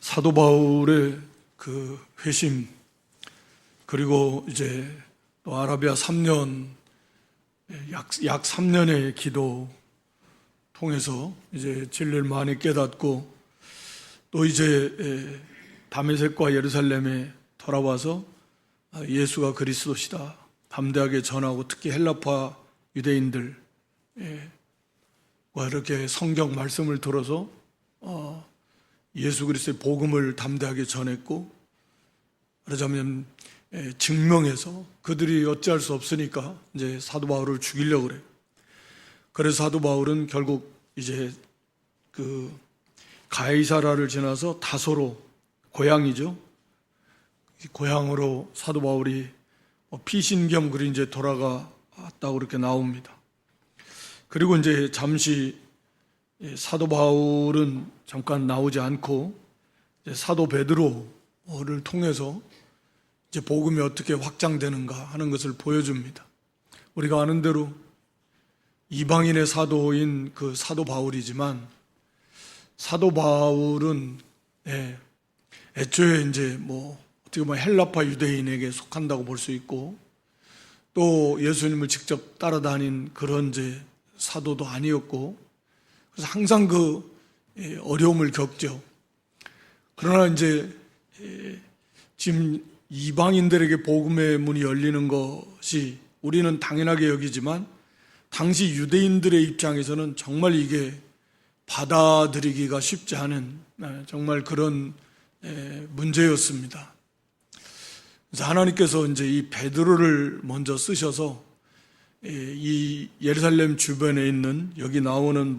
사도 바울의 그 회심, 그리고 이제 또 아라비아 3년, 약 3년의 기도 통해서 이제 진리를 많이 깨닫고, 또 이제 다메섹과 예루살렘에 돌아와서 예수가 그리스도시다 담대하게 전하고, 특히 헬라파 유대인들과 이렇게 성경 말씀을 들어서 예수 그리스도의 복음을 담대하게 전했고, 그러자면 증명해서 그들이 어찌할 수 없으니까 이제 사도 바울을 죽이려고 그래요. 그래서 사도 바울은 결국 이제 그 가이사라를 지나서 다소로, 고향이죠, 고향으로 사도 바울이 피신겸 그리 이제 돌아갔다고 그렇게 나옵니다. 그리고 이제 잠시 사도 바울은 잠깐 나오지 않고 사도 베드로를 통해서 이제 복음이 어떻게 확장되는가 하는 것을 보여줍니다. 우리가 아는 대로 이방인의 사도인 그 사도 바울이지만, 사도 바울은 애초에 이제 어떻게 보면 헬라파 유대인에게 속한다고 볼 수 있고, 또 예수님을 직접 따라다닌 그런 이제 사도도 아니었고, 그래서 항상 그 어려움을 겪죠. 그러나 이제 지금 이방인들에게 복음의 문이 열리는 것이 우리는 당연하게 여기지만, 당시 유대인들의 입장에서는 정말 이게 받아들이기가 쉽지 않은 정말 그런 문제였습니다. 그래서 하나님께서 이제 이 베드로를 먼저 쓰셔서 이 예루살렘 주변에 있는, 여기 나오는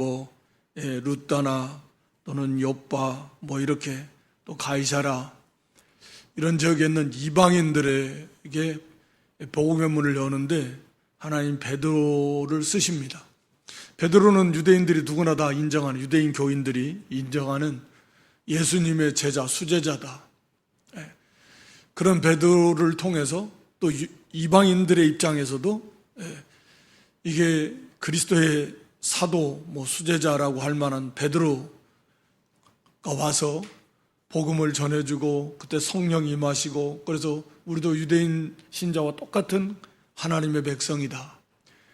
루다나 또는 요빠 이렇게 또 가이사라, 이런 지역에 있는 이방인들에게 복음의 문을 여는데 하나님 베드로를 쓰십니다. 베드로는 유대인들이 누구나 다 인정하는, 유대인 교인들이 인정하는 예수님의 제자, 수제자다. 그런 베드로를 통해서 또 이방인들의 입장에서도 이게 그리스도의 사도, 수제자라고 할 만한 베드로가 와서 복음을 전해주고, 그때 성령이 임하시고, 그래서 우리도 유대인 신자와 똑같은 하나님의 백성이다,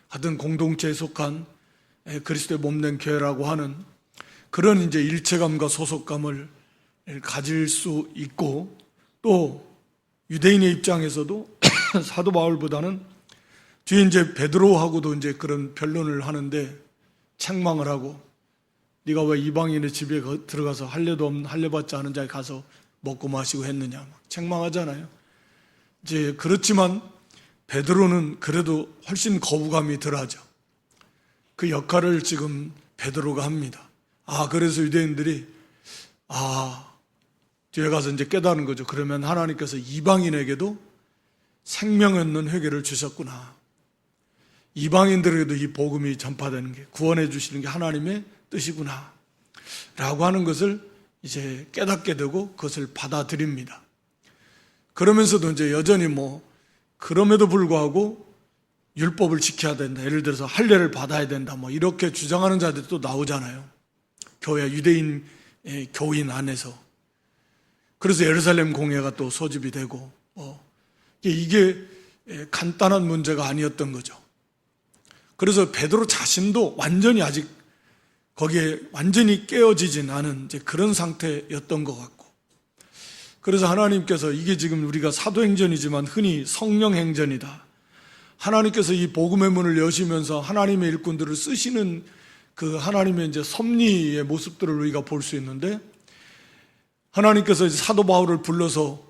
같은 공동체에 속한 그리스도의 몸된 교회라고 하는 그런 이제 일체감과 소속감을 가질 수 있고, 또 유대인의 입장에서도 사도 바울보다는 뒤에 이제 베드로하고도 이제 그런 변론을 하는데 책망을 하고, 네가 왜 이방인의 집에 들어가서 할례받지 않은 자에 가서 먹고 마시고 했느냐, 막 책망하잖아요. 이제 그렇지만 베드로는 그래도 훨씬 거부감이 덜하죠. 그 역할을 지금 베드로가 합니다. 그래서 유대인들이 뒤에 가서 이제 깨달은 거죠. 그러면 하나님께서 이방인에게도 생명 있는 회개를 주셨구나. 이방인들에게도 이 복음이 전파되는 게, 구원해 주시는 게 하나님의 뜻이구나 라고 하는 것을 이제 깨닫게 되고 그것을 받아들입니다. 그러면서도 이제 여전히 그럼에도 불구하고 율법을 지켜야 된다, 예를 들어서 할례를 받아야 된다, 이렇게 주장하는 자들이 또 나오잖아요. 교회, 유대인 교인 안에서. 그래서 예루살렘 공회가 또 소집이 되고, 이게 간단한 문제가 아니었던 거죠. 그래서 베드로 자신도 완전히 아직 거기에 완전히 깨어지진 않은 이제 그런 상태였던 것 같고, 그래서 하나님께서, 이게 지금 우리가 사도행전이지만 흔히 성령행전이다, 하나님께서 이 복음의 문을 여시면서 하나님의 일꾼들을 쓰시는 그 하나님의 이제 섭리의 모습들을 우리가 볼 수 있는데, 하나님께서 이제 사도 바울을 불러서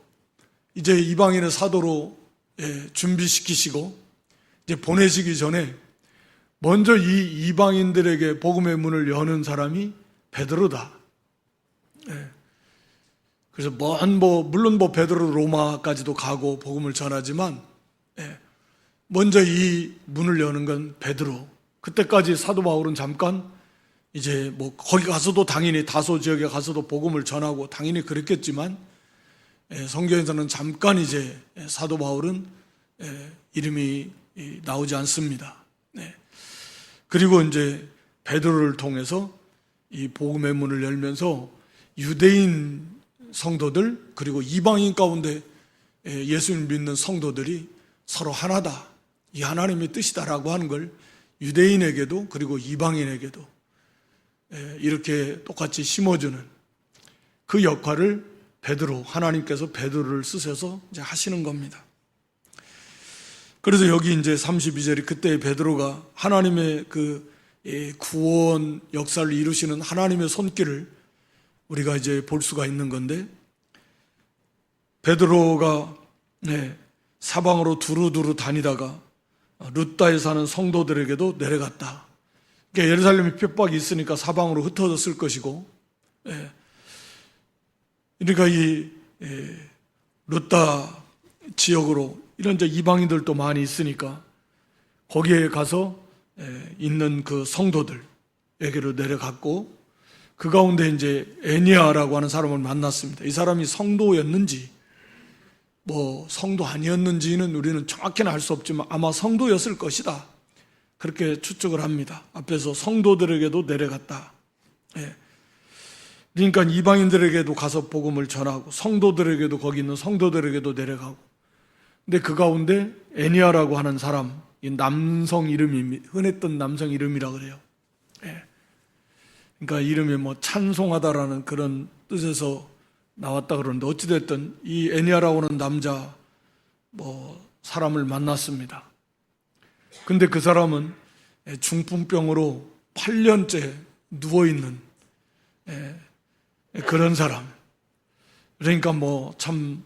이제 이방인의 사도로 준비시키시고 이제 보내시기 전에 먼저 이 이방인들에게 복음의 문을 여는 사람이 베드로다. 그래서 물론 베드로 로마까지도 가고 복음을 전하지만, 먼저 이 문을 여는 건 베드로. 그때까지 사도 바울은 잠깐 이제 거기 가서도 당연히 다소 지역에 가서도 복음을 전하고 당연히 그랬겠지만, 성경에서는 잠깐 이제 사도 바울은 이름이 나오지 않습니다. 그리고 이제 베드로를 통해서 이 복음의 문을 열면서 유대인 성도들 그리고 이방인 가운데 예수님 믿는 성도들이 서로 하나다, 이 하나님의 뜻이다라고 하는 걸 유대인에게도 그리고 이방인에게도 이렇게 똑같이 심어주는 그 역할을 하나님께서 베드로를 쓰셔서 이제 하시는 겁니다. 그래서 여기 이제 32절이 그때 베드로가 하나님의 그 구원 역사를 이루시는 하나님의 손길을 우리가 이제 볼 수가 있는 건데, 베드로가 사방으로 두루두루 다니다가 룻다에 사는 성도들에게도 내려갔다. 그러니까 예루살렘에 핍박이 있으니까 사방으로 흩어졌을 것이고, 그러니까 이 룻다 지역으로 이런 이제 이방인들도 많이 있으니까 거기에 가서 있는 그 성도들에게로 내려갔고, 그 가운데 이제 에니아라고 하는 사람을 만났습니다. 이 사람이 성도였는지 뭐 성도 아니었는지는 우리는 정확히는 알 수 없지만 아마 성도였을 것이다, 그렇게 추측을 합니다. 앞에서 성도들에게도 내려갔다. 그러니까 이방인들에게도 가서 복음을 전하고 성도들에게도, 거기 있는 성도들에게도 내려가고. 근데 그 가운데 에니아라고 하는 사람, 이 남성 이름이 흔했던 남성 이름이라 그래요. 그러니까 이름이 뭐 찬송하다라는 그런 뜻에서 나왔다 그러는데, 어찌됐든 이 애니아라고 하는 남자 사람을 만났습니다. 근데 그 사람은 중풍병으로 8년째 누워있는 그런 사람. 그러니까 참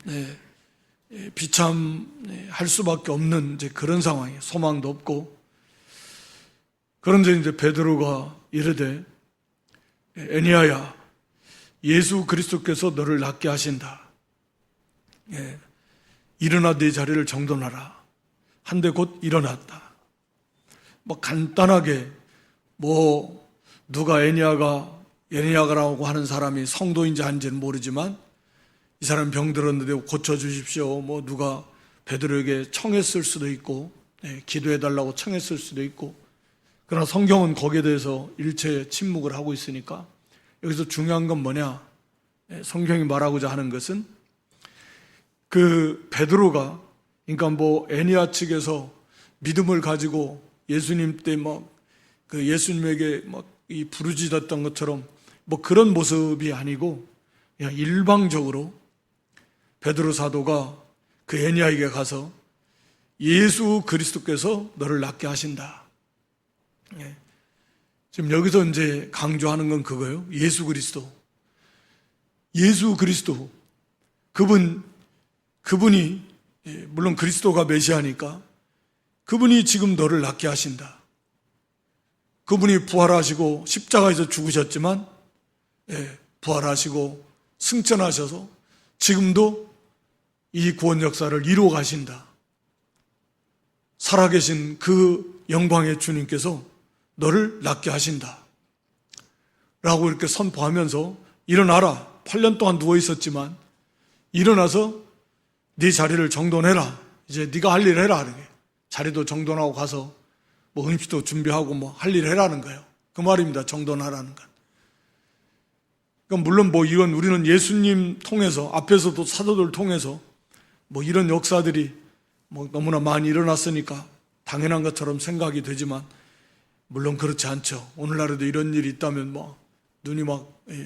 비참할 수밖에 없는 이제 그런 상황이에요. 소망도 없고. 그런데 이제 베드로가 이르되, 에니아야, 예수 그리스도께서 너를 낫게 하신다. 일어나 네 자리를 정돈하라. 한데 곧 일어났다. 간단하게 누가 에니아가라고 하는 사람이 성도인지 아닌지는 모르지만 이 사람 병들었는데 고쳐주십시오. 누가 베드로에게 청했을 수도 있고, 기도해달라고 청했을 수도 있고. 그러나 성경은 거기에 대해서 일체 침묵을 하고 있으니까 여기서 중요한 건 뭐냐? 성경이 말하고자 하는 것은 그 베드로가, 그러니까 에니아 측에서 믿음을 가지고 예수님 때 그 예수님에게 이 부르짖었던 것처럼 그런 모습이 아니고, 그냥 일방적으로 베드로 사도가 그 에니아에게 가서 예수 그리스도께서 너를 낫게 하신다. 지금 여기서 이제 강조하는 건 그거예요. 예수 그리스도. 예수 그리스도. 그분이, 물론 그리스도가 메시아니까 그분이 지금 너를 낫게 하신다. 그분이 부활하시고 십자가에서 죽으셨지만, 부활하시고 승천하셔서 지금도 이 구원 역사를 이루어 가신다. 살아계신 그 영광의 주님께서 너를 낫게 하신다 라고 이렇게 선포하면서, 일어나라. 8년 동안 누워 있었지만 일어나서 네 자리를 정돈해라. 이제 네가 할 일 해라. 이렇게 자리도 정돈하고 가서 음식도 준비하고 할 일 해라는 거예요. 그 말입니다. 정돈하라는 건. 그러니까 물론 이건 우리는 예수님 통해서, 앞에서도 사도들 통해서 이런 역사들이 너무나 많이 일어났으니까 당연한 것처럼 생각이 되지만, 물론 그렇지 않죠. 오늘날에도 이런 일이 있다면 눈이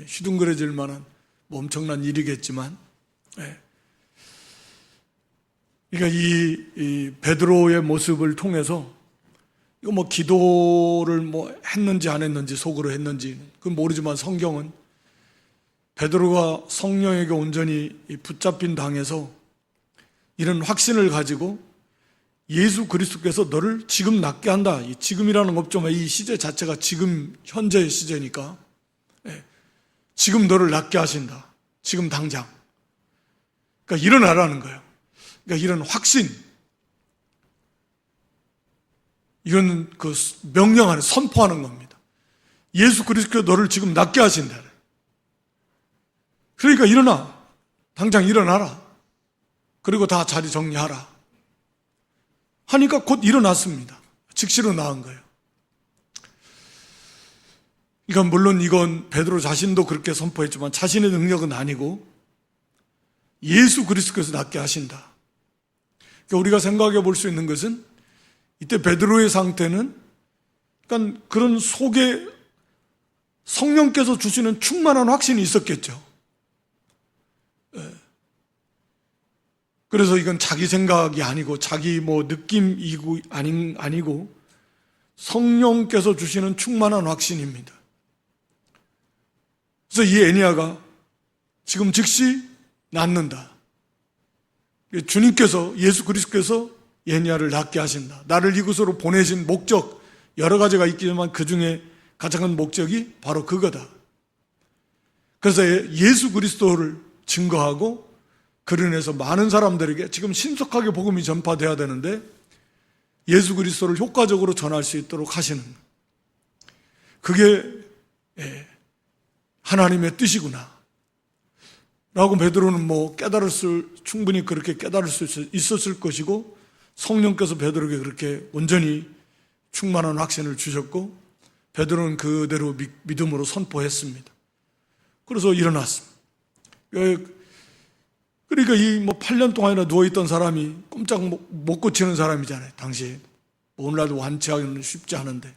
휘둥그레질 만한 엄청난 일이겠지만, 그러니까 이 베드로의 모습을 통해서, 이거 기도를 했는지 안 했는지, 속으로 했는지 그건 모르지만, 성경은 베드로가 성령에게 온전히 붙잡힌 당에서 이런 확신을 가지고 예수 그리스도께서 너를 지금 낫게 한다. 이 지금이라는 것 좀, 이 시제 자체가 지금 현재의 시제니까, 지금 너를 낫게 하신다. 지금 당장. 그러니까 일어나라는 거예요. 그러니까 이런 확신, 이건 그 명령 안에 선포하는 겁니다. 예수 그리스도께서 너를 지금 낫게 하신다. 그러니까 일어나. 당장 일어나라. 그리고 다 자리 정리하라. 하니까 곧 일어났습니다. 즉시로 나은 거예요. 그러니까 물론 이건 베드로 자신도 그렇게 선포했지만 자신의 능력은 아니고, 예수 그리스도께서 낫게 하신다. 그러니까 우리가 생각해 볼 수 있는 것은 이때 베드로의 상태는 그러니까 그런 속에 성령께서 주시는 충만한 확신이 있었겠죠. 그래서 이건 자기 생각이 아니고 자기 느낌이고 아니고 성령께서 주시는 충만한 확신입니다. 그래서 이 에니야가 지금 즉시 낫는다. 주님께서, 예수 그리스도께서 에니야를 낫게 하신다. 나를 이곳으로 보내신 목적 여러 가지가 있지만 그 중에 가장 큰 목적이 바로 그거다. 그래서 예수 그리스도를 증거하고 그로 인해서 많은 사람들에게 지금 신속하게 복음이 전파돼야 되는데 예수 그리스도를 효과적으로 전할 수 있도록 하시는, 그게 하나님의 뜻이구나 라고 베드로는 충분히 그렇게 깨달을 수 있었을 것이고, 성령께서 베드로에게 그렇게 온전히 충만한 확신을 주셨고 베드로는 그대로 믿음으로 선포했습니다. 그래서 일어났습니다. 그러니까 이 8년 동안이나 누워있던 사람이 꼼짝 못 고치는 사람이잖아요. 당시에 오늘날도 완치하기는 쉽지 않은데,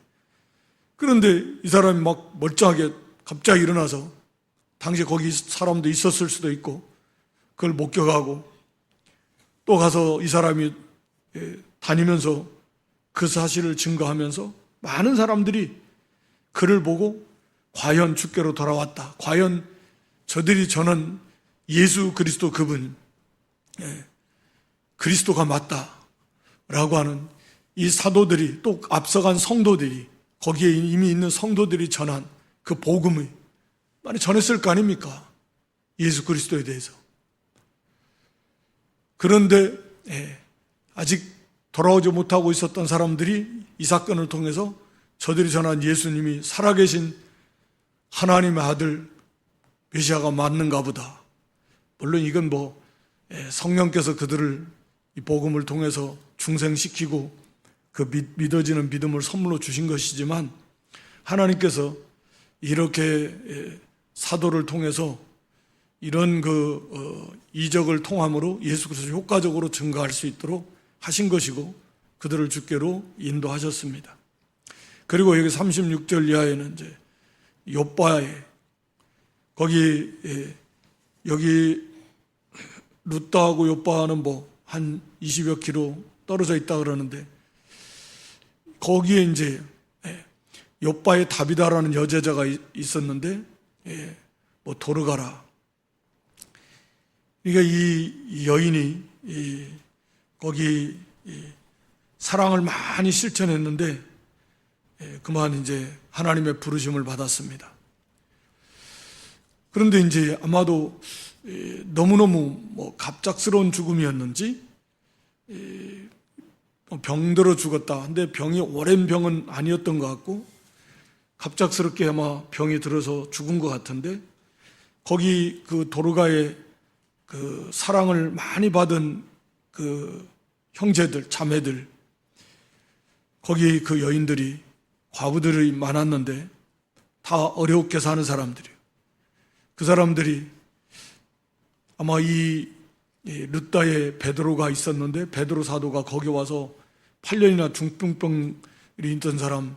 그런데 이 사람이 막 멀쩡하게 갑자기 일어나서, 당시에 거기 사람도 있었을 수도 있고 그걸 목격하고 또 가서 이 사람이 다니면서 그 사실을 증거하면서 많은 사람들이 그를 보고 과연 주께로 돌아왔다, 과연 저들이 전한 예수 그리스도 그분, 그리스도가 맞다 라고 하는 이 사도들이, 또 앞서간 성도들이, 거기에 이미 있는 성도들이 전한 그 복음을 많이 전했을 거 아닙니까? 예수 그리스도에 대해서. 그런데 아직 돌아오지 못하고 있었던 사람들이 이 사건을 통해서 저들이 전한 예수님이 살아계신 하나님의 아들 메시아가 맞는가 보다. 물론 이건 성령께서 그들을 이 복음을 통해서 중생시키고 그 믿어지는 믿음을 선물로 주신 것이지만, 하나님께서 이렇게 사도를 통해서 이런 이적을 통함으로 예수 그리스도를 효과적으로 증거할 수 있도록 하신 것이고 그들을 주께로 인도하셨습니다. 그리고 여기 36절 이하에는 이제 욥바에, 여기 룻다하고 욥바는 한 20여 킬로 떨어져 있다 그러는데, 거기에 이제 욥바의 다비다라는 여제자가 있었는데 도르가라. 그러니까 이 여인이 거기 사랑을 많이 실천했는데 그만 이제 하나님의 부르심을 받았습니다. 그런데 이제 아마도 너무너무 갑작스러운 죽음이었는지 병들어 죽었다. 근데 병이 오랜 병은 아니었던 것 같고 갑작스럽게 아마 병이 들어서 죽은 것 같은데, 거기 그 도르가의 그 사랑을 많이 받은 그 형제들, 자매들, 거기 그 여인들이, 과부들이 많았는데 다 어렵게 사는 사람들이에요. 그 사람들이 아마 이 룻다에 베드로가 있었는데 베드로 사도가 거기 와서 8년이나 중풍병이 있던 사람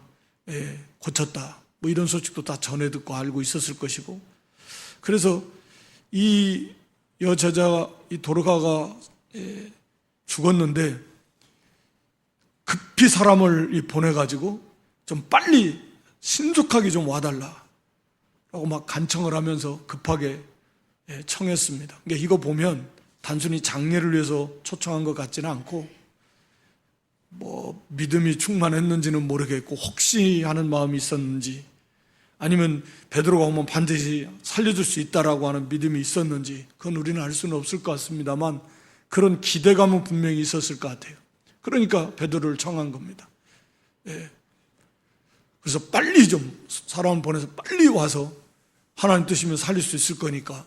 고쳤다, 이런 소식도 다 전해 듣고 알고 있었을 것이고, 그래서 이 여제자가, 이 도르가가 죽었는데 급히 사람을 보내가지고 좀 빨리 신속하게 좀 와달라 라고 막 간청을 하면서 급하게 청했습니다. 그러니까 이거 보면 단순히 장례를 위해서 초청한 것 같지는 않고, 믿음이 충만했는지는 모르겠고 혹시 하는 마음이 있었는지, 아니면 베드로가 오면 반드시 살려줄 수 있다라고 하는 믿음이 있었는지, 그건 우리는 알 수는 없을 것 같습니다만 그런 기대감은 분명히 있었을 것 같아요. 그러니까 베드로를 청한 겁니다. 그래서 빨리 좀 사람을 보내서 빨리 와서 하나님 뜻이면 살릴 수 있을 거니까.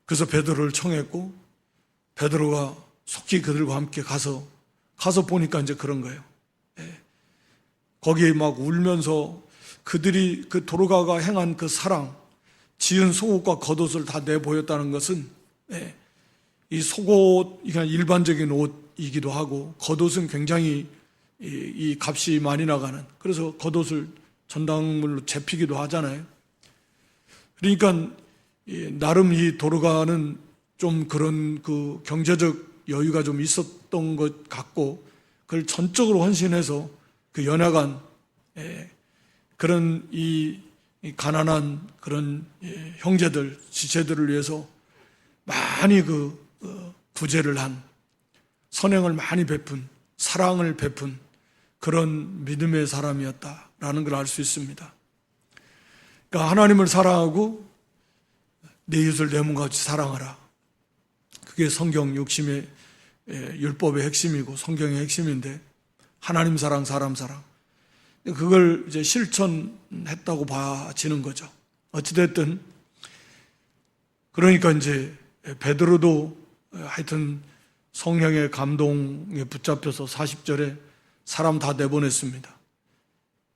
그래서 베드로를 청했고 베드로가 속히 그들과 함께 가서 보니까 이제 그런 거예요. 거기에 막 울면서 그들이 그 도르가가 행한 그 사랑, 지은 속옷과 겉옷을 다 내보였다는 것은 이 속옷, 그냥 일반적인 옷이기도 하고, 겉옷은 굉장히 이 값이 많이 나가는, 그래서 겉옷을 전당물로 잡히기도 하잖아요. 그러니까 나름 이 도르가는 좀 그런 그 경제적 여유가 좀 있었던 것 같고, 그걸 전적으로 헌신해서 그 연약한 그런 이 가난한 그런 형제들, 지체들을 위해서 많이 구제를 한, 선행을 많이 베푼, 사랑을 베푼 그런 믿음의 사람이었다라는 걸 알 수 있습니다. 그러니까 하나님을 사랑하고 내 이웃을 내 몸과 같이 사랑하라. 그게 성경 욕심의 율법의 핵심이고 성경의 핵심인데, 하나님 사랑, 사람 사랑. 그걸 이제 실천했다고 봐지는 거죠. 어찌됐든, 그러니까 이제 베드로도 하여튼 성령의 감동에 붙잡혀서 40절에 사람 다 내보냈습니다.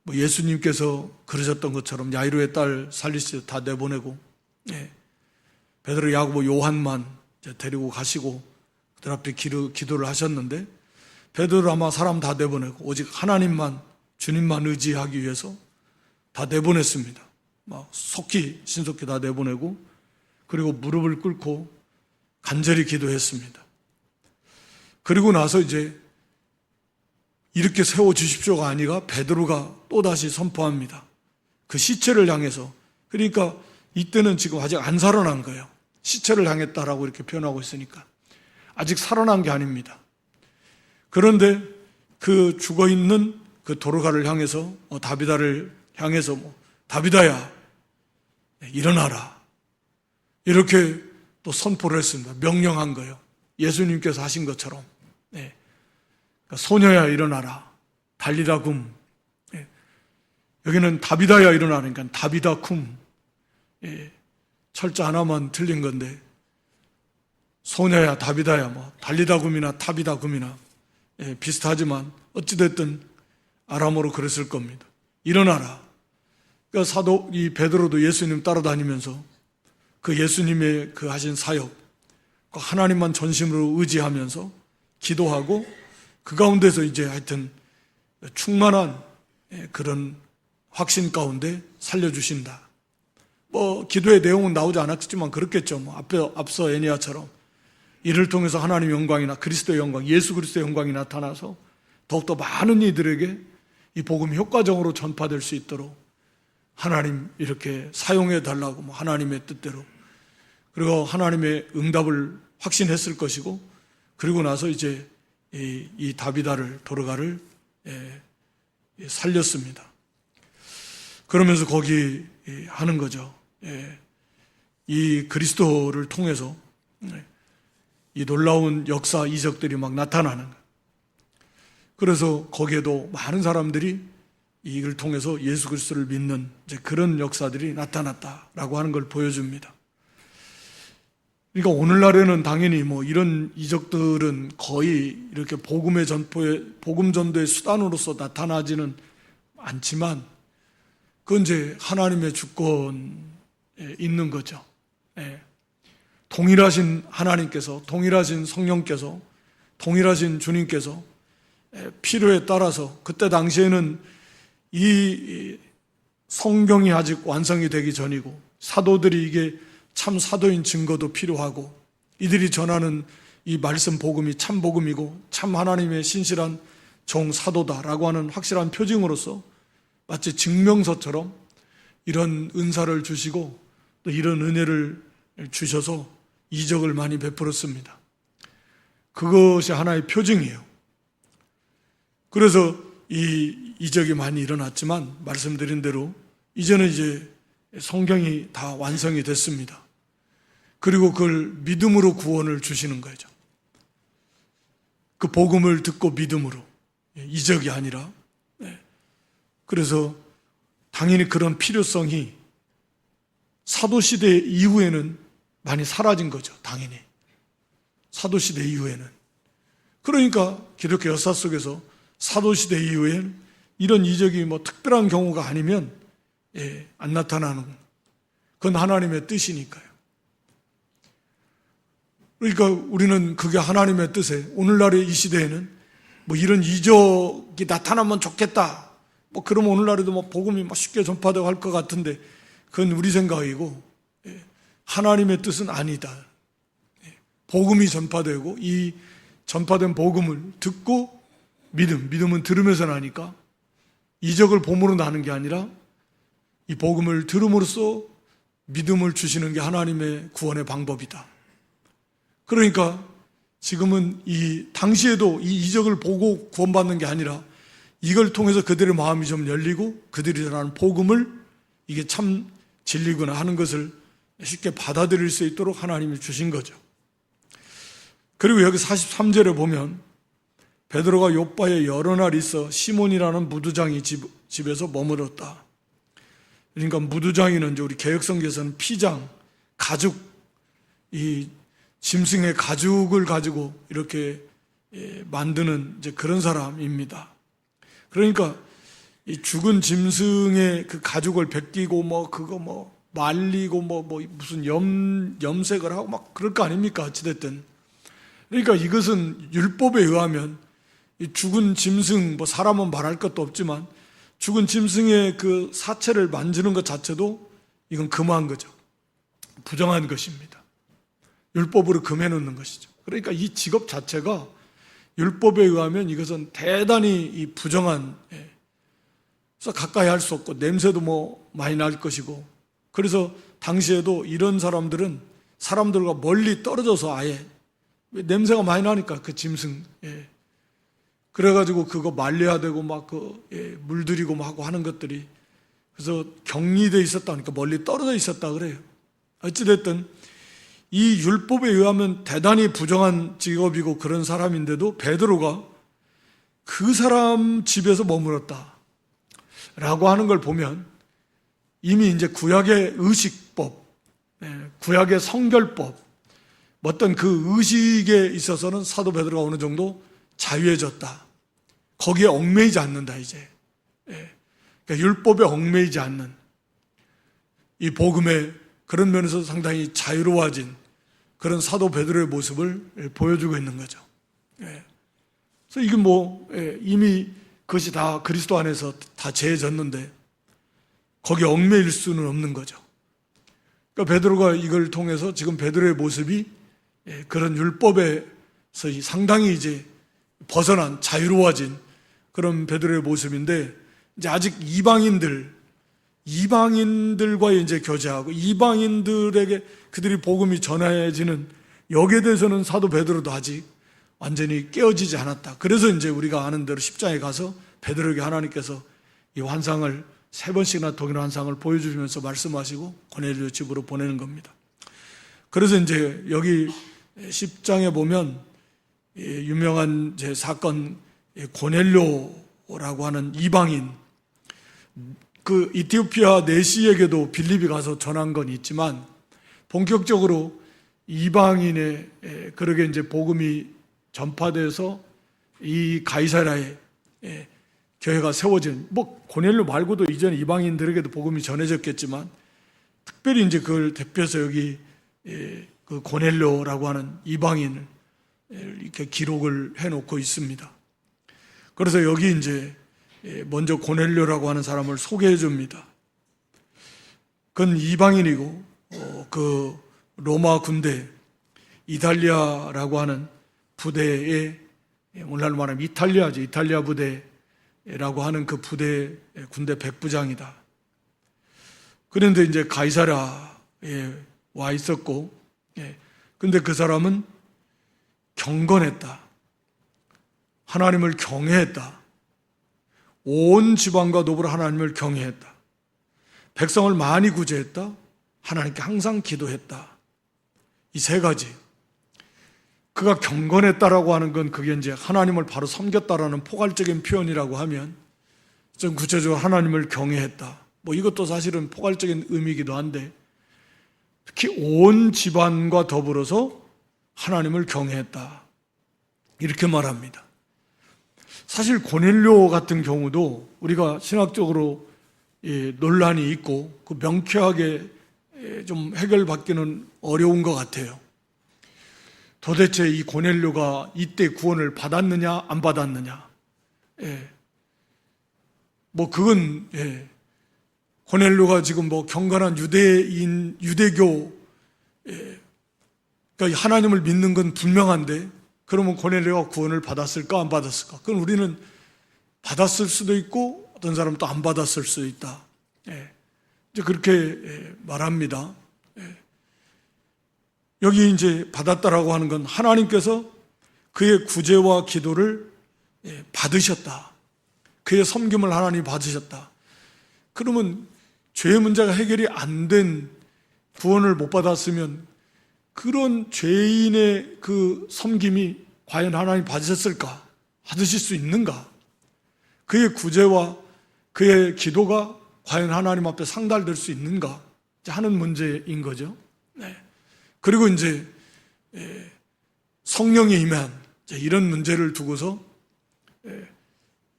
뭐 예수님께서 그러셨던 것처럼 야이로의 딸 살리시 다 내보내고, 베드로, 야고보, 요한만 데리고 가시고 그들 앞에 기도를 하셨는데, 베드로 아마 사람 다 내보내고 오직 하나님만, 주님만 의지하기 위해서 다 내보냈습니다. 막 신속히 다 내보내고, 그리고 무릎을 꿇고 간절히 기도했습니다. 그리고 나서 이제 이렇게 세워주십시오가 아니라 베드로가 또다시 선포합니다. 그 시체를 향해서. 그러니까 이때는 지금 아직 안 살아난 거예요. 시체를 향했다라고 이렇게 표현하고 있으니까 아직 살아난 게 아닙니다. 그런데 그 죽어있는 그 도르가를 향해서, 다비다를 향해서 다비다야 일어나라, 이렇게 또 선포를 했습니다. 명령한 거예요. 예수님께서 하신 것처럼. 그러니까 소녀야 일어나라, 달리다 굼. 여기는 다비다야 일어나라, 그러니까 다비다 쿰. 철자 하나만 틀린 건데, 소녀야 다비다야 달리다 굼이나 타비다 굼이나 비슷하지만 어찌됐든 아람어로 그랬을 겁니다. 일어나라. 그러니까 이 베드로도 예수님 따라다니면서 그 예수님의 그 하신 사역, 그 하나님만 전심으로 의지하면서 기도하고, 그 가운데서 이제 하여튼 충만한 그런 확신 가운데 살려주신다. 기도의 내용은 나오지 않았지만 그렇겠죠. 앞서 애니아처럼 이를 통해서 하나님의 영광이나 그리스도의 영광, 예수 그리스도의 영광이 나타나서 더욱더 많은 이들에게 이 복음이 효과적으로 전파될 수 있도록 하나님 이렇게 사용해 달라고 하나님의 뜻대로, 그리고 하나님의 응답을 확신했을 것이고, 그리고 나서 이제 이 다비다를, 도르가를 살렸습니다. 그러면서 거기 하는 거죠. 이 그리스도를 통해서 이 놀라운 역사 이적들이 막 나타나는 거예요. 그래서 거기에도 많은 사람들이 이걸 통해서 예수 그리스도를 믿는 이제 그런 역사들이 나타났다라고 하는 걸 보여줍니다. 그러니까 오늘날에는 당연히 이런 이적들은 거의 이렇게 복음 전도의 수단으로서 나타나지는 않지만, 그건 이제 하나님의 주권에 있는 거죠. 동일하신 하나님께서, 동일하신 성령께서, 동일하신 주님께서 필요에 따라서, 그때 당시에는 이 성경이 아직 완성이 되기 전이고, 사도들이 이게 참 사도인 증거도 필요하고, 이들이 전하는 이 말씀 복음이 참 복음이고 참 하나님의 신실한 종 사도다라고 하는 확실한 표징으로서 마치 증명서처럼 이런 은사를 주시고 또 이런 은혜를 주셔서 이적을 많이 베풀었습니다. 그것이 하나의 표징이에요. 그래서 이 이적이 많이 일어났지만 말씀드린 대로 이제는 이제 성경이 다 완성이 됐습니다. 그리고 그걸 믿음으로 구원을 주시는 거죠. 그 복음을 듣고 믿음으로, 이적이 아니라. 그래서 당연히 그런 필요성이 사도시대 이후에는 많이 사라진 거죠. 당연히 사도시대 이후에는. 그러니까 기독교 역사 속에서 사도시대 이후에는 이런 이적이 특별한 경우가 아니면 안 나타나는, 그건 하나님의 뜻이니까요. 그러니까 우리는 그게 하나님의 뜻에, 오늘날의 이 시대에는 뭐 이런 이적이 나타나면 좋겠다, 뭐 그러면 오늘날에도 뭐 복음이 막 쉽게 전파되고 할 것 같은데, 그건 우리 생각이고 하나님의 뜻은 아니다. 복음이 전파되고 이 전파된 복음을 듣고 믿음은 들으면서 나니까 이적을 봄으로 나는 게 아니라 이 복음을 들음으로써 믿음을 주시는 게 하나님의 구원의 방법이다. 그러니까 지금은 이 당시에도 이 이적을 보고 구원받는 게 아니라 이걸 통해서 그들의 마음이 좀 열리고 그들이 전하는 복음을 이게 참 진리구나 하는 것을 쉽게 받아들일 수 있도록 하나님이 주신 거죠. 그리고 여기 43절에 보면 베드로가 요빠에 여러 날 있어 시몬이라는 무두장이 집에서 머물렀다. 그러니까 무두장이는 이제 우리 개역성경에서는 피장, 가죽, 이 짐승의 가죽을 가지고 이렇게 만드는 이제 그런 사람입니다. 그러니까 이 죽은 짐승의 그 가죽을 벗기고 뭐 그거 뭐 말리고 뭐 무슨 염색을 하고 막 그럴 거 아닙니까? 어찌됐든. 그러니까 이것은 율법에 의하면 이 죽은 짐승, 뭐 사람은 말할 것도 없지만 죽은 짐승의 그 사체를 만지는 것 자체도 이건 금한 거죠. 부정한 것입니다. 율법으로 금해놓는 것이죠. 그러니까 이 직업 자체가 율법에 의하면 이것은 대단히 이 부정한, 그래서 가까이 할 수 없고 냄새도 뭐 많이 날 것이고, 그래서 당시에도 이런 사람들은 사람들과 멀리 떨어져서 아예 냄새가 많이 나니까 그 짐승, 그래가지고 그거 말려야 되고 막 물들이고 막 하고 하는 것들이, 그래서 격리되어 있었다니까 멀리 떨어져 있었다 그래요. 어찌됐든 이 율법에 의하면 대단히 부정한 직업이고 그런 사람인데도 베드로가 그 사람 집에서 머물렀다 라고 하는 걸 보면 이미 이제 구약의 의식법, 구약의 성결법, 어떤 그 의식에 있어서는 사도 베드로가 어느 정도 자유해졌다. 거기에 얽매이지 않는다 이제. 그러니까 율법에 얽매이지 않는 이 복음의 그런 면에서 상당히 자유로워진 그런 사도 베드로의 모습을 보여주고 있는 거죠. 그래서 이게 뭐 이미 그것이 다 그리스도 안에서 다 재해졌는데 거기에 얽매일 수는 없는 거죠. 그러니까 베드로가 이걸 통해서 지금 베드로의 모습이 그런 율법에서 상당히 이제 벗어난 자유로워진 그런 베드로의 모습인데, 이제 아직 이방인들과 이제 교제하고 이방인들에게 그들이 복음이 전해지는 여기에 대해서는 사도 베드로도 아직 완전히 깨어지지 않았다. 그래서 이제 우리가 아는 대로 10장에 가서 베드로에게 하나님께서 이 환상을 3번씩이나 동일한 환상을 보여주시면서 말씀하시고 고넬료 집으로 보내는 겁니다. 그래서 이제 여기 10장에 보면 유명한 제 사건 고넬료라고 하는 이방인, 그 이티오피아 내시에게도 빌립이 가서 전한 건 있지만 본격적으로 이방인의 그러게 이제 복음이 전파돼서 이 가이사랴에 교회가 세워진, 뭐 고넬료 말고도 이전 이방인들에게도 복음이 전해졌겠지만 특별히 이제 그걸 대표해서 여기 그 고넬료라고 하는 이방인을 이렇게 기록을 해놓고 있습니다. 그래서 여기 이제 먼저 고넬료라고 하는 사람을 소개해 줍니다. 그건 이방인이고 그 로마 군대 이탈리아라고 하는 부대에, 오늘날로 말하면 이탈리아죠. 이탈리아 부대라고 하는 그 부대 군대 백부장이다. 그런데 이제 가이사랴에 와 있었고, 근데 그 사람은 경건했다. 하나님을 경외했다. 온 지방과 노불 하나님을 경외했다. 백성을 많이 구제했다. 하나님께 항상 기도했다. 이 3가지. 그가 경건했다라고 하는 건 그게 이제 하나님을 바로 섬겼다라는 포괄적인 표현이라고 하면 좀 구체적으로 하나님을 경외했다. 뭐 이것도 사실은 포괄적인 의미이기도 한데 특히 온 집안과 더불어서 하나님을 경외했다. 이렇게 말합니다. 사실 고넬료 같은 경우도 우리가 신학적으로 논란이 있고 그 명쾌하게 좀 해결받기는 어려운 것 같아요. 도대체 이 고넬료가 이때 구원을 받았느냐 안 받았느냐. 예. 뭐 그건 고넬료가 지금 뭐 경건한 유대인 유대교 그러니까 하나님을 믿는 건 분명한데 그러면 고넬료가 구원을 받았을까 안 받았을까? 그건 우리는 받았을 수도 있고 어떤 사람은 또 안 받았을 수도 있다. 이제 그렇게 말합니다. 여기 이제 받았다라고 하는 건 하나님께서 그의 구제와 기도를 받으셨다. 그의 섬김을 하나님이 받으셨다. 그러면 죄의 문제가 해결이 안 된 구원을 못 받았으면 그런 죄인의 그 섬김이 과연 하나님 받으셨을까? 받으실 수 있는가? 그의 구제와 그의 기도가 과연 하나님 앞에 상달될 수 있는가? 하는 문제인 거죠. 그리고 이제 성령에 임한 이런 문제를 두고서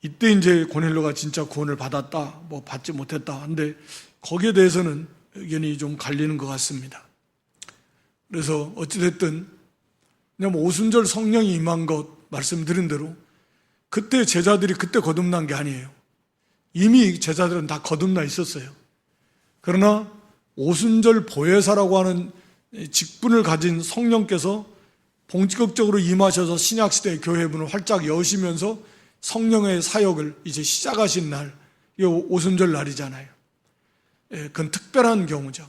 이때 이제 고넬료가 진짜 구원을 받았다, 뭐 받지 못했다. 근데 거기에 대해서는 의견이 좀 갈리는 것 같습니다. 그래서 어찌됐든 그냥 뭐 오순절 성령이 임한 것 말씀드린 대로 그때 제자들이 그때 거듭난 게 아니에요. 이미 제자들은 다 거듭나 있었어요. 그러나 오순절 보혜사라고 하는 직분을 가진 성령께서 본격적으로 임하셔서 신약시대의 교회문을 활짝 여시면서 성령의 사역을 이제 시작하신 날, 이 오순절 날이잖아요. 그건 특별한 경우죠.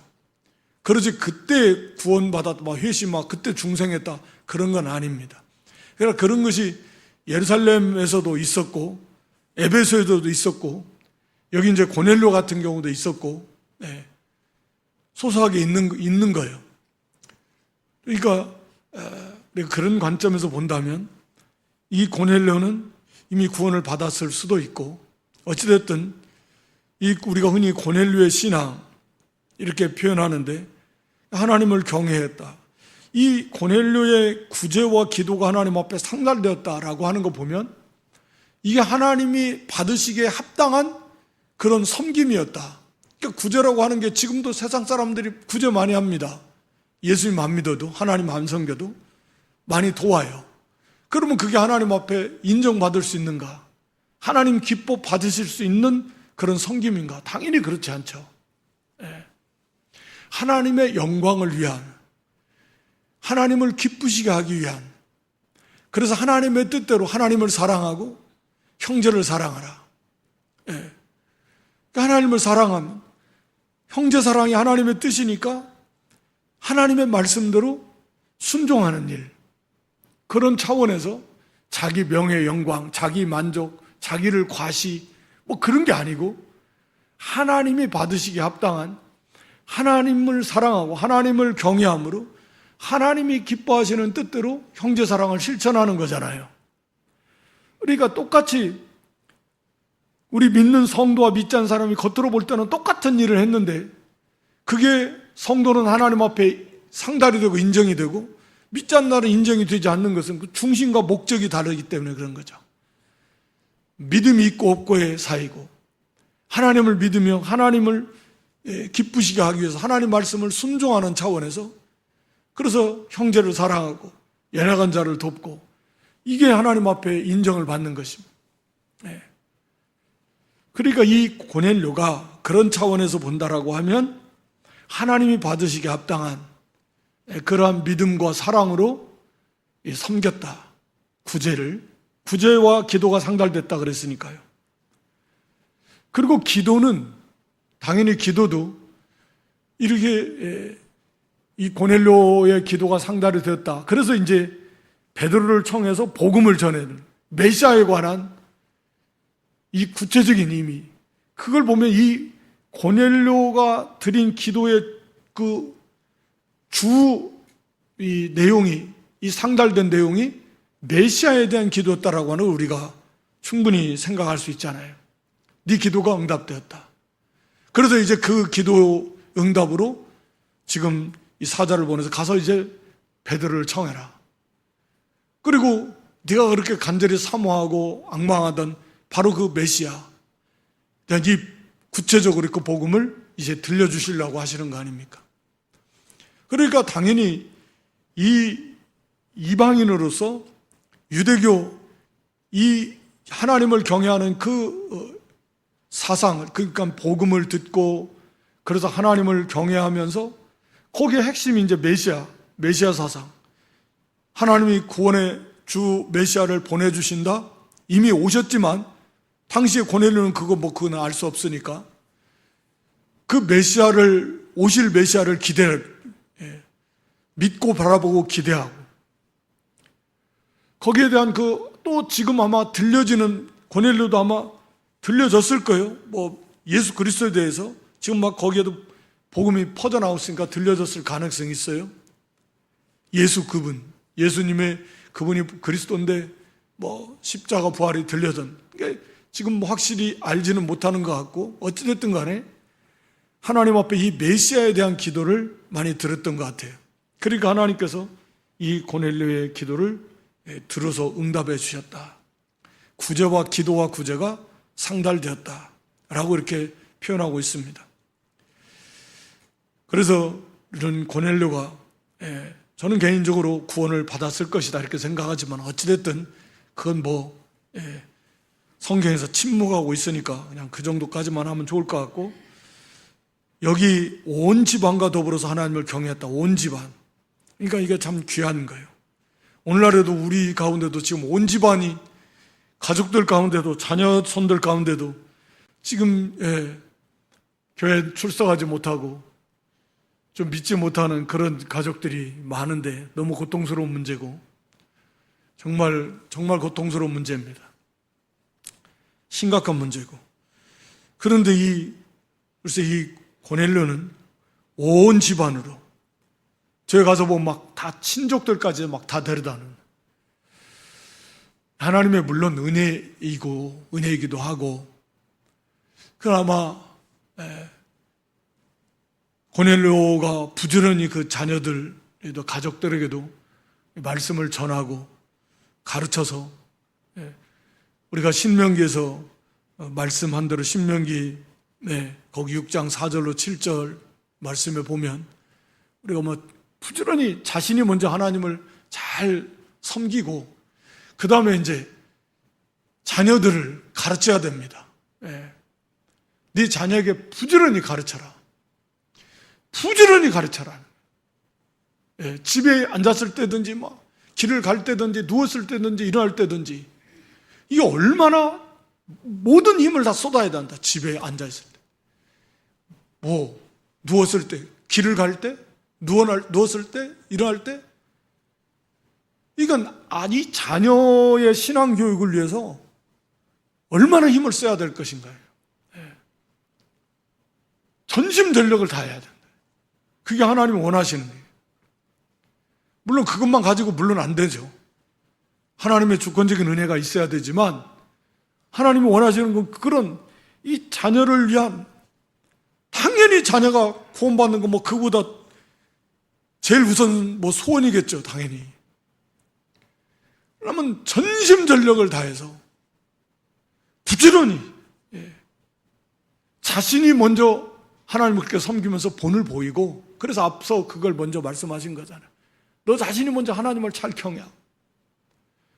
그러지 그때 구원받았다, 회심하고 그때 중생했다 그런 건 아닙니다. 그러니까 그런 것이 예루살렘에서도 있었고 에베소에도 있었고 여기 이제 고넬료 같은 경우도 있었고 소소하게 있는 거예요. 그러니까 그런 관점에서 본다면 이 고넬료는 이미 구원을 받았을 수도 있고 어찌됐든 우리가 흔히 고넬료의 신앙 이렇게 표현하는데 하나님을 경외했다. 이 고넬료의 구제와 기도가 하나님 앞에 상달되었다라고 하는 거 보면 이게 하나님이 받으시기에 합당한 그런 섬김이었다. 그러니까 구제라고 하는 게 지금도 세상 사람들이 구제 많이 합니다. 예수님 안 믿어도 하나님 안 섬겨도 많이 도와요. 그러면 그게 하나님 앞에 인정받을 수 있는가? 하나님 기뻐 받으실 수 있는 그런 섬김인가? 당연히 그렇지 않죠. 하나님의 영광을 위한, 하나님을 기쁘시게 하기 위한, 그래서 하나님의 뜻대로 하나님을 사랑하고 형제를 사랑하라. 그러니까 하나님을 사랑하면 형제 사랑이 하나님의 뜻이니까 하나님의 말씀대로 순종하는 일, 그런 차원에서 자기 명예 영광, 자기 만족, 자기를 과시 뭐 그런 게 아니고 하나님이 받으시기에 합당한 하나님을 사랑하고 하나님을 경외함으로 하나님이 기뻐하시는 뜻대로 형제 사랑을 실천하는 거잖아요. 그러니까 똑같이 우리 믿는 성도와 믿지 않는 사람이 겉으로 볼 때는 똑같은 일을 했는데 그게 성도는 하나님 앞에 상달이 되고 인정이 되고 믿지 않는 나는 인정이 되지 않는 것은 그 중심과 목적이 다르기 때문에 그런 거죠. 믿음이 있고 없고의 사이고 하나님을 믿으며 하나님을 기쁘시게 하기 위해서 하나님 말씀을 순종하는 차원에서 그래서 형제를 사랑하고 연약한 자를 돕고 이게 하나님 앞에 인정을 받는 것입니다. 그러니까 이 고넬료가 그런 차원에서 본다라고 하면 하나님이 받으시기에 합당한 그러한 믿음과 사랑으로 섬겼다. 구제와 기도가 상달됐다 그랬으니까요. 그리고 기도는 당연히 기도도 이렇게 이 고넬료의 기도가 상달이 되었다. 그래서 이제 베드로를 통해서 복음을 전하는 메시아에 관한 이 구체적인 의미, 그걸 보면 이 고넬료가 드린 기도의 그 이 내용이, 이 상달된 내용이 메시아에 대한 기도였다라고 하는 우리가 충분히 생각할 수 있잖아요. 네 기도가 응답되었다. 그래서 이제 그 기도 응답으로 지금 이 사자를 보내서 가서 이제 베드로를 청해라. 그리고 네가 그렇게 간절히 사모하고 앙망하던 바로 그 메시아, 이 구체적으로 그 복음을 이제 들려주시려고 하시는 거 아닙니까? 그러니까 당연히 이 이방인으로서 유대교 이 하나님을 경외하는 그 사상을, 그러니까 복음을 듣고 그래서 하나님을 경외하면서 거기에 핵심이 이제 메시아 사상. 하나님이 구원의 주 메시아를 보내주신다. 이미 오셨지만 당시에 고넬료는 그건 알 수 없으니까 그 오실 메시아를 믿고 바라보고 기대하고 거기에 대한 또 지금 아마 들려지는 고넬료도 아마 들려졌을 거예요. 예수 그리스도에 대해서 지금 막 거기에도 복음이 퍼져나왔으니까 들려졌을 가능성이 있어요. 예수님의 그분이 그리스도인데 십자가 부활이 들려전. 지금 확실히 알지는 못하는 것 같고 어찌됐든 간에 하나님 앞에 이 메시아에 대한 기도를 많이 들었던 것 같아요. 그러니까 하나님께서 이 고넬료의 기도를 들어서 응답해 주셨다. 구제와 기도와 구제가 상달되었다 라고 이렇게 표현하고 있습니다. 그래서 이런 고넬료가 저는 개인적으로 구원을 받았을 것이다 이렇게 생각하지만 어찌됐든 그건 성경에서 침묵하고 있으니까 그냥 그 정도까지만 하면 좋을 것 같고, 여기 온 집안과 더불어서 하나님을 경외했다. 온 집안. 그러니까 이게 참 귀한 거예요. 오늘날에도 우리 가운데도 지금 온 집안이, 가족들 가운데도, 자녀 손들 가운데도 지금 교회 출석하지 못하고 좀 믿지 못하는 그런 가족들이 많은데 너무 고통스러운 문제고, 정말 고통스러운 문제입니다. 심각한 문제고. 그런데 글쎄 이 고넬료는 온 집안으로, 저희 가서 보면 막 다 친족들까지 막 다 데려다는, 하나님의 물론 은혜이기도 하고, 그나마 고넬료가 부지런히 그 자녀들에도, 가족들에게도 말씀을 전하고 가르쳐서, 우리가 신명기에서 말씀한 대로 신명기 거기 6장 4절로 7절 말씀에 보면 우리가 부지런히 자신이 먼저 하나님을 잘 섬기고 그 다음에 이제 자녀들을 가르쳐야 됩니다. 네 자녀에게 부지런히 가르쳐라. 부지런히 가르쳐라. 집에 앉았을 때든지 길을 갈 때든지 누웠을 때든지 일어날 때든지, 이게 얼마나 모든 힘을 다 쏟아야 된다. 집에 앉아있을 때, 누웠을 때, 길을 갈 때, 누웠을 때, 일어날 때, 이건 이 자녀의 신앙 교육을 위해서 얼마나 힘을 써야 될 것인가요? 전심전력을 다해야 된다. 그게 하나님이 원하시는 거예요. 물론 그것만 가지고 물론 안 되죠. 하나님의 주권적인 은혜가 있어야 되지만, 하나님이 원하시는 건 그런 이 자녀를 위한, 당연히 자녀가 구원받는 거 그보다 제일 우선 소원이겠죠, 당연히. 그러면 전심전력을 다해서 부지런히 자신이 먼저 하나님을 그렇게 섬기면서 본을 보이고, 그래서 앞서 그걸 먼저 말씀하신 거잖아요. 너 자신이 먼저 하나님을 잘 경외하고.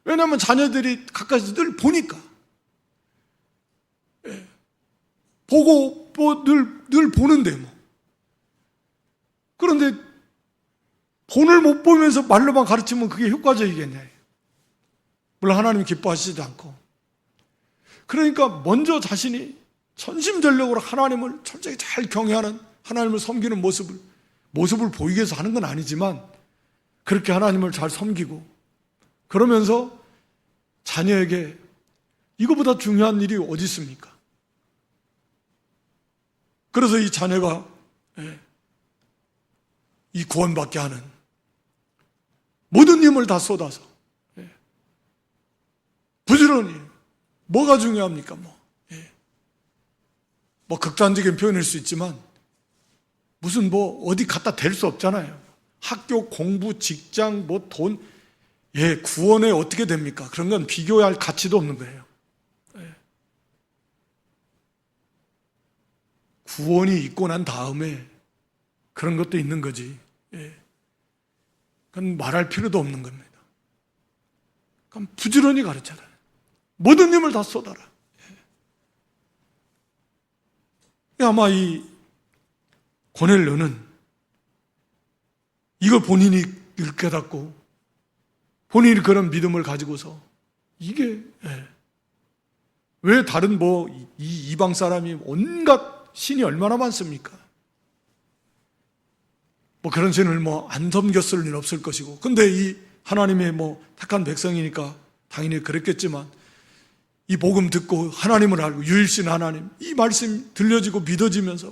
왜냐하면 자녀들이 가까이서 늘 보니까, 보고 늘 보는데 그런데 본을 못 보면서 말로만 가르치면 그게 효과적이겠냐. 물론 하나님이 기뻐하시지도 않고. 그러니까 먼저 자신이 전심전력으로 하나님을 철저히 잘 경외하는, 하나님을 섬기는 모습을 보이기 위해서 하는 건 아니지만, 그렇게 하나님을 잘 섬기고 그러면서 자녀에게, 이거보다 중요한 일이 어디 있습니까? 그래서 이 자녀가 이 구원받게 하는 모든 힘을 다 쏟아서 부지런히, 뭐가 중요합니까? 극단적인 표현일 수 있지만 무슨 어디 갖다 댈 수 없잖아요. 학교, 공부, 직장, 돈, 구원에 어떻게 됩니까? 그런 건 비교할 가치도 없는 거예요. 구원이 있고 난 다음에 그런 것도 있는 거지. 그건 말할 필요도 없는 겁니다. 그럼 부지런히 가르쳐라. 모든 힘을 다 쏟아라. 아마 이 고넬료는 이걸 본인이 깨닫고 본인이 그런 믿음을 가지고서 이게 왜 다른 이 이방 사람이 온갖 신이 얼마나 많습니까? 그런 신을 안 섬겼을 일 없을 것이고, 근데 이 하나님의 택한 백성이니까 당연히 그랬겠지만, 이 복음 듣고 하나님을 알고 유일신 하나님, 이 말씀 들려지고 믿어지면서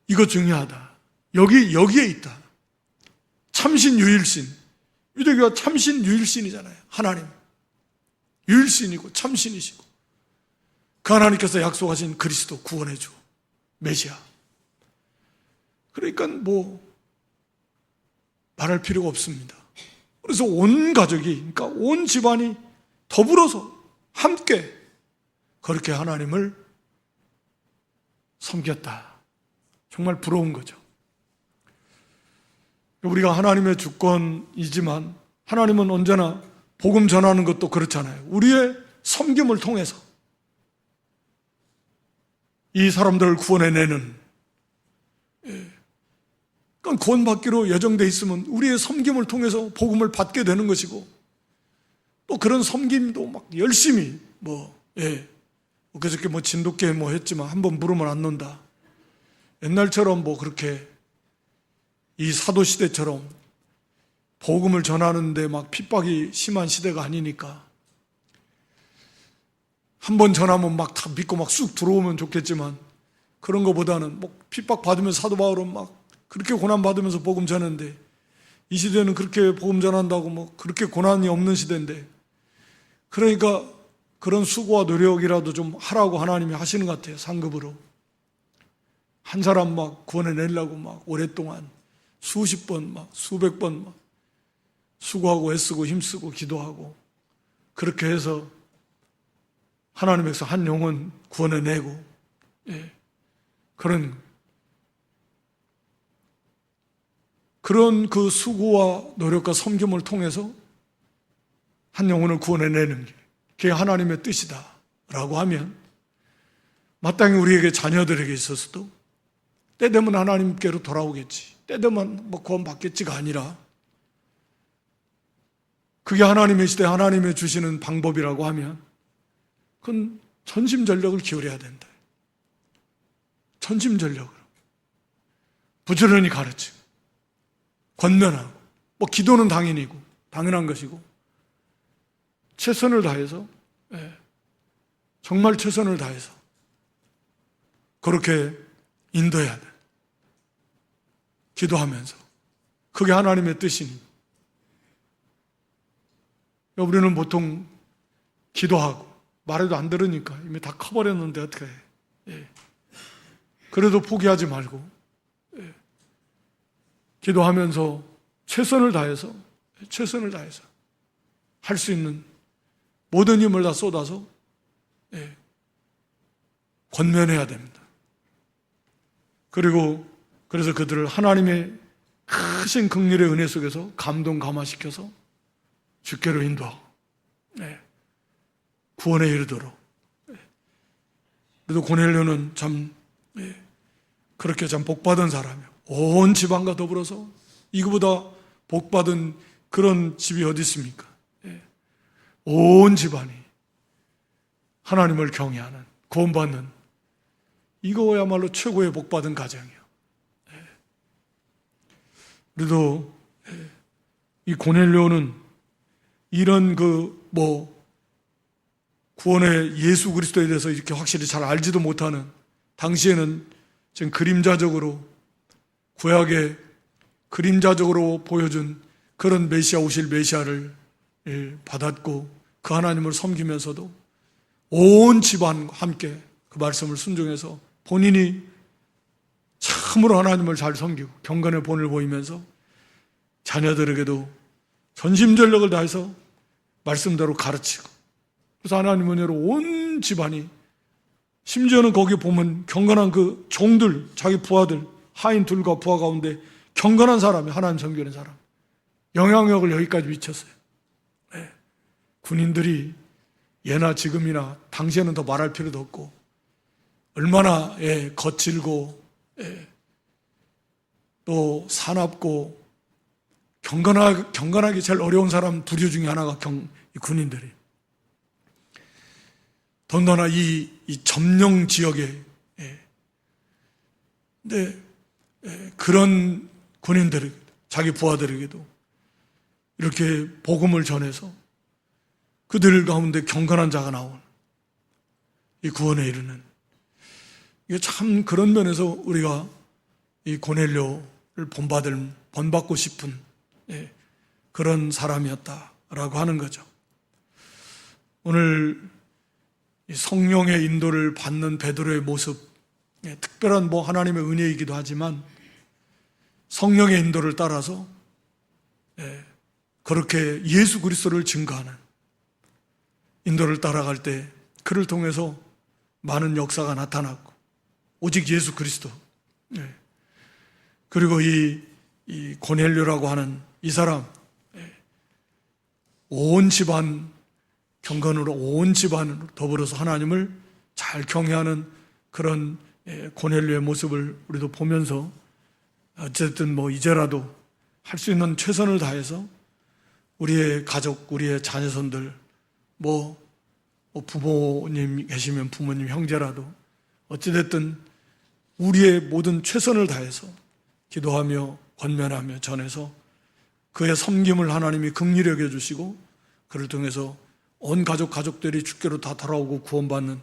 이거 중요하다. 여기에 있다. 참신 유일신. 유대교가 참신 유일신이잖아요. 하나님. 유일신이고 참신이시고 그 하나님께서 약속하신 그리스도 구원의 주 메시아. 그러니까 말할 필요가 없습니다. 그래서 온 가족이, 그러니까 온 집안이 더불어서 함께 그렇게 하나님을 섬겼다. 정말 부러운 거죠. 우리가 하나님의 주권이지만 하나님은 언제나 복음 전하는 것도 그렇잖아요. 우리의 섬김을 통해서 이 사람들을 구원해내는, 그러니까 구원받기로 예정돼 있으면 우리의 섬김을 통해서 복음을 받게 되는 것이고, 또 그런 섬김도 열심히 그저께 진돗개 했지만 한번 물으면 안 논다. 옛날처럼 그렇게 이 사도시대처럼 복음을 전하는데 핍박이 심한 시대가 아니니까 한번 전하면 다 믿고 쑥 들어오면 좋겠지만, 그런 것보다는 핍박 받으면서 사도 바울은 그렇게 고난 받으면서 복음 전하는데, 이 시대는 그렇게 복음 전한다고 그렇게 고난이 없는 시대인데, 그러니까 그런 수고와 노력이라도 좀 하라고 하나님이 하시는 것 같아요. 상급으로 한 사람 구원해내려고 오랫동안 수십 번 수백 번 수고하고 애쓰고 힘쓰고 기도하고, 그렇게 해서 하나님께서 한 영혼 구원해내고, 그런 그 수고와 노력과 섬김을 통해서 한 영혼을 구원해내는 게 그게 하나님의 뜻이다 라고 하면, 마땅히 우리에게 자녀들에게 있어서도 때 되면 하나님께로 돌아오겠지, 때 되면 구원받겠지가 아니라, 그게 하나님의 시대 하나님의 주시는 방법이라고 하면 그건 전심전력을 기울여야 된다. 전심전력으로 부지런히 가르치고 권면하고, 기도는 당연한 것이고, 최선을 다해서, 정말 최선을 다해서 그렇게 인도해야 돼. 기도하면서. 그게 하나님의 뜻이니. 우리는 보통 기도하고 말해도 안 들으니까 이미 다 커버렸는데 어떻게 해. 그래도 포기하지 말고 기도하면서 최선을 다해서 할 수 있는 모든 힘을 다 쏟아서 권면해야 됩니다. 그래서 그들을 하나님의 크신 긍휼의 은혜 속에서 감동감화시켜서 주께로 인도하고 구원에 이르도록. 그래도 고넬료는 참 그렇게 참 복받은 사람이에요. 온 집안과 더불어서 이거보다 복받은 그런 집이 어디 있습니까? 온 집안이 하나님을 경외하는, 구원받는, 이거야말로 최고의 복받은 가정이에요. 그래도 이 고넬료는 이런 구원의 예수 그리스도에 대해서 이렇게 확실히 잘 알지도 못하는, 당시에는 지금 그림자적으로, 구약의 그림자적으로 보여준 그런 메시아, 오실 메시아를 받았고, 그 하나님을 섬기면서도 온 집안과 함께 그 말씀을 순종해서 본인이 참으로 하나님을 잘 섬기고 경건의 본을 보이면서 자녀들에게도 전심전력을 다해서 말씀대로 가르치고, 그래서 하나님 은혜로 온 집안이, 심지어는 거기 보면 경건한 그 종들, 자기 부하들, 하인 둘과 부하 가운데 경건한 사람이 하나님 섬기는 사람, 영향력을 여기까지 미쳤어요. 군인들이 예나 지금이나 당시에는 더 말할 필요도 없고 얼마나 거칠고 또 사납고 경건하기 제일 어려운 사람 부류 중에 하나가 이 군인들이. 더군다나 이 점령 지역에 근데 그런 군인들에게 자기 부하들에게도 이렇게 복음을 전해서 그들 가운데 경건한 자가 나오는 이 구원에 이르는, 이게 참 그런 면에서 우리가 이 고넬료를 본받고 싶은 그런 사람이었다라고 하는 거죠. 오늘 이 성령의 인도를 받는 베드로의 모습, 특별한 하나님의 은혜이기도 하지만 성령의 인도를 따라서 그렇게 예수 그리스도를 증거하는 인도를 따라갈 때 그를 통해서 많은 역사가 나타났고, 오직 예수 그리스도. 그리고 이 고넬료라고 하는 이 사람, 온 집안 경건으로 온 집안으로 더불어서 하나님을 잘 경외하는 그런 고넬료의 모습을 우리도 보면서 어쨌든 이제라도 할 수 있는 최선을 다해서 우리의 가족, 우리의 자녀손들, 부모님 계시면 부모님, 형제라도 어찌됐든 우리의 모든 최선을 다해서 기도하며 권면하며 전해서 그의 섬김을 하나님이 긍휼히 여겨주시고 그를 통해서 온 가족들이 주께로 다 돌아오고 구원받는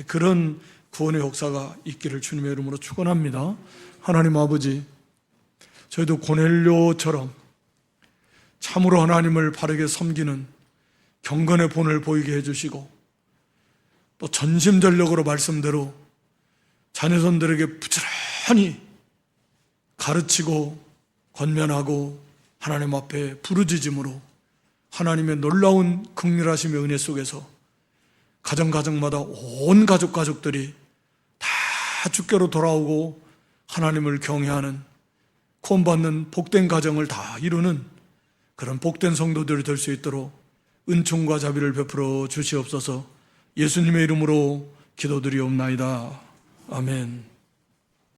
그런 구원의 역사가 있기를 주님의 이름으로 축원합니다. 하나님 아버지, 저희도 고넬료처럼 참으로 하나님을 바르게 섬기는 경건의 본을 보이게 해주시고 또 전심전력으로 말씀대로 자녀손들에게 부지런히 가르치고 권면하고 하나님 앞에 부르짖음으로 하나님의 놀라운 긍휼하심의 은혜 속에서 가정마다 온 가족들이 다 주께로 돌아오고 하나님을 경외하는 구원받는 복된 가정을 다 이루는 그런 복된 성도들이 될 수 있도록 은총과 자비를 베풀어 주시옵소서. 예수님의 이름으로 기도드리옵나이다. 아멘.